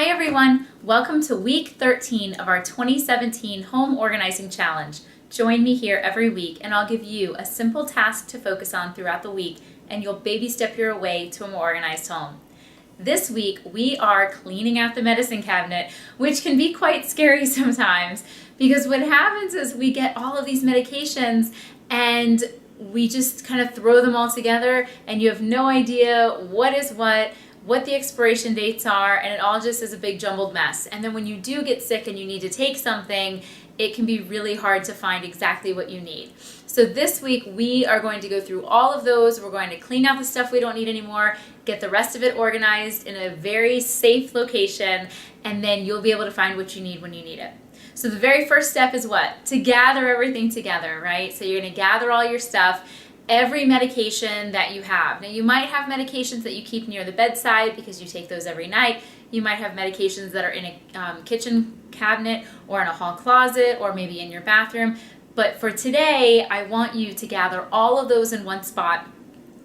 Hi everyone, welcome to week 13 of our 2017 Home Organizing Challenge. Join me here every week and I'll give you a simple task to focus on throughout the week and you'll baby step your way to a more organized home. This week we are cleaning out the medicine cabinet, which can be quite scary sometimes because what happens is we get all of these medications and we just kind of throw them all together and you have no idea what is what the expiration dates are, and it all just is a big jumbled mess. And then when you do get sick and you need to take something, it can be really hard to find exactly what you need. So this week we are going to go through all of those. We're going to clean out the stuff we don't need anymore, get the rest of it organized in a very safe location, and then you'll be able to find what you need when you need it. So the very first step is what? To gather everything together, right? So you're going to gather all your stuff. Every medication that you have. Now you might have medications that you keep near the bedside because you take those every night. You might have medications that are in a kitchen cabinet or in a hall closet or maybe in your bathroom. But for today, I want you to gather all of those in one spot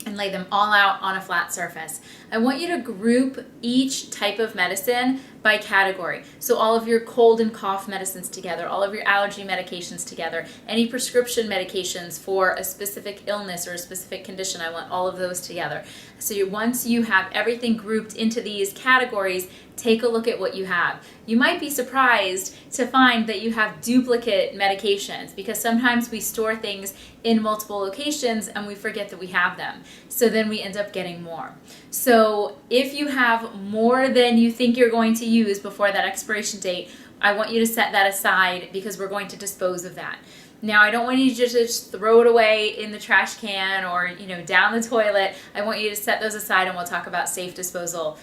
and lay them all out on a flat surface. I want you to group each type of medicine by category. So all of your cold and cough medicines together, all of your allergy medications together, any prescription medications for a specific illness or a specific condition, I want all of those together. So once you have everything grouped into these categories, take a look at what you have. You might be surprised to find that you have duplicate medications because sometimes we store things in multiple locations and we forget that we have them. So then we end up getting more. So if you have more than you think you're going to use before that expiration date, I want you to set that aside because we're going to dispose of that. Now, I don't want you to just throw it away in the trash can or, down the toilet. I want you to set those aside and we'll talk about safe disposal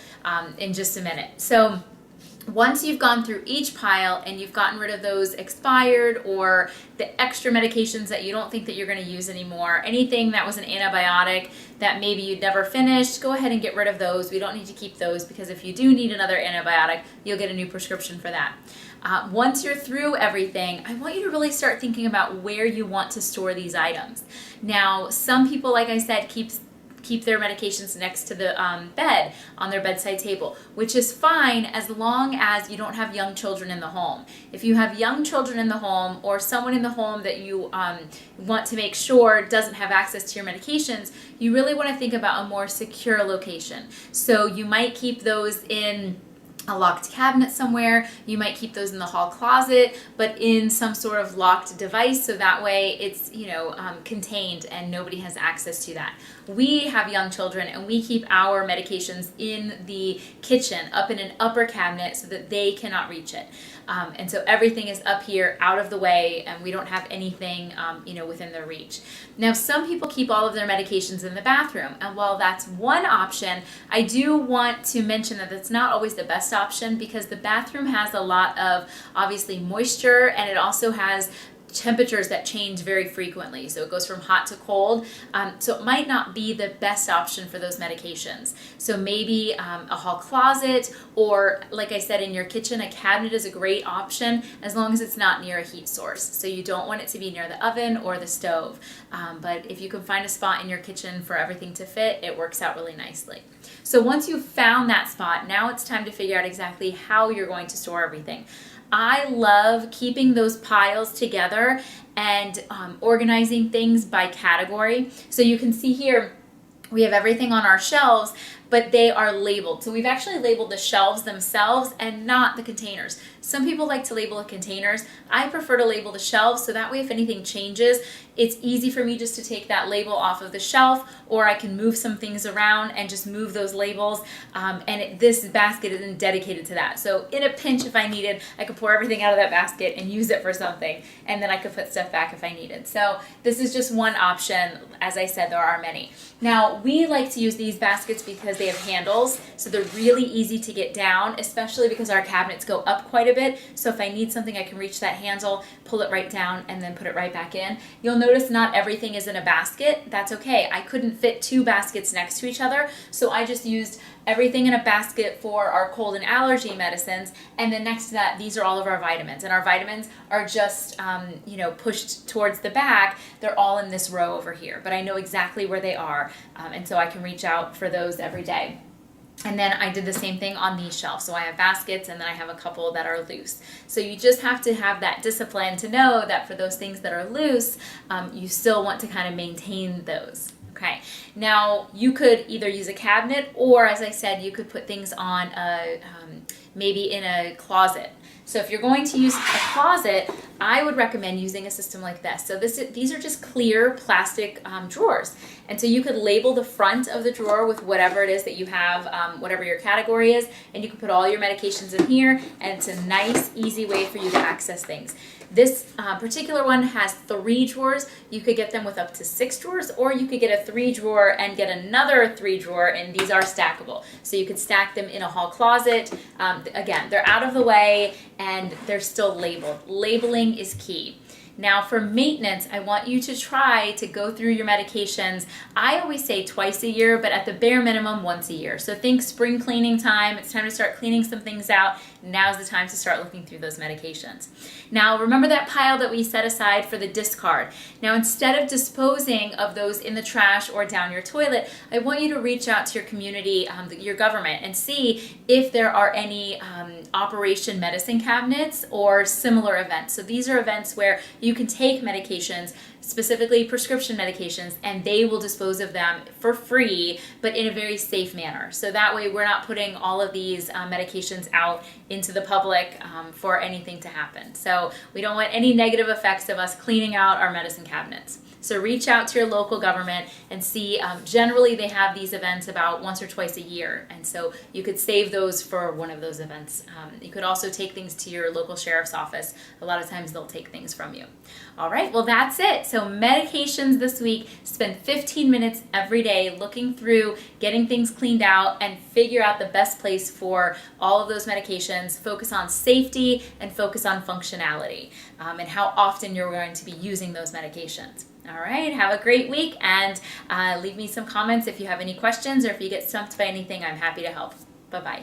in just a minute. So once you've gone through each pile and you've gotten rid of those expired or the extra medications that you don't think that you're going to use anymore, anything that was an antibiotic that maybe you'd never finished, go ahead and get rid of those. We don't need to keep those because if you do need another antibiotic, you'll get a new prescription for that. Once you're through everything, I want you to really start thinking about where you want to store these items. Now, some people, like I said, keep their medications next to the bed on their bedside table, which is fine as long as you don't have young children in the home. If you have young children in the home or someone in the home that you want to make sure doesn't have access to your medications, you really want to think about a more secure location. So you might keep those in a locked cabinet somewhere. You might keep those in the hall closet, but in some sort of locked device so that way it's contained and nobody has access to that. We have young children and we keep our medications in the kitchen up in an upper cabinet so that they cannot reach it. And so everything is up here out of the way and we don't have anything within their reach. Now some people keep all of their medications in the bathroom, and while that's one option, I do want to mention that that's not always the best option because the bathroom has a lot of obviously moisture and it also has temperatures that change very frequently. So it goes from hot to cold. So it might not be the best option for those medications. So maybe a hall closet or, like I said, in your kitchen, a cabinet is a great option as long as it's not near a heat source. So you don't want it to be near the oven or the stove. But if you can find a spot in your kitchen for everything to fit, it works out really nicely. So once you've found that spot, now it's time to figure out exactly how you're going to store everything. I love keeping those piles together and organizing things by category. So you can see here, we have everything on our shelves, but they are labeled. So we've actually labeled the shelves themselves and not the containers. Some people like to label the containers. I prefer to label the shelves so that way if anything changes, it's easy for me just to take that label off of the shelf, or I can move some things around and just move those labels. This basket isn't dedicated to that. So in a pinch, if I needed, I could pour everything out of that basket and use it for something, and then I could put stuff back if I needed. So this is just one option. As I said, there are many. Now, we like to use these baskets because they have handles, so they're really easy to get down, especially because our cabinets go up quite a bit. So if I need something, I can reach that handle, pull it right down, and then put it right back in. You'll notice not everything is in a basket. That's okay. I couldn't fit two baskets next to each other, so I just used everything in a basket for our cold and allergy medicines, and then next to that, these are all of our vitamins, and our vitamins are just pushed towards the back. They're all in this row over here, but I know exactly where they are, and so I can reach out for those every day. And then I did the same thing on these shelves. So I have baskets and then I have a couple that are loose. So you just have to have that discipline to know that for those things that are loose, you still want to kind of maintain those. Okay, now you could either use a cabinet or, as I said, you could put things on maybe in a closet. So if you're going to use a closet, I would recommend using a system like this. So these are just clear plastic drawers. And so you could label the front of the drawer with whatever it is that you have, whatever your category is, and you can put all your medications in here, and it's a nice, easy way for you to access things. This particular one has 3 drawers. You could get them with up to 6 drawers, or you could get a 3 drawer and get another 3 drawer, and these are stackable. So you could stack them in a hall closet. Again, they're out of the way and they're still labeled. Labeling is key. Now for maintenance, I want you to try to go through your medications. I always say twice a year, but at the bare minimum, once a year. So think spring cleaning time. It's time to start cleaning some things out. Now's the time to start looking through those medications. Now remember that pile that we set aside for the discard. Now instead of disposing of those in the trash or down your toilet, I want you to reach out to your community, your government, and see if there are any Operation Medicine cabinets or similar events. So these are events where you can take medications, specifically prescription medications, and they will dispose of them for free, but in a very safe manner. So that way we're not putting all of these medications out into the public for anything to happen. So we don't want any negative effects of us cleaning out our medicine cabinets. So reach out to your local government and see, generally they have these events about once or twice a year, and so you could save those for one of those events. You could also take things to your local sheriff's office. A lot of times they'll take things from you. All right, well that's it. So medications this week, spend 15 minutes every day looking through, getting things cleaned out, and figure out the best place for all of those medications. Focus on safety and focus on functionality, and how often you're going to be using those medications. All right, have a great week, and leave me some comments if you have any questions or if you get stumped by anything. I'm happy to help. Bye-bye.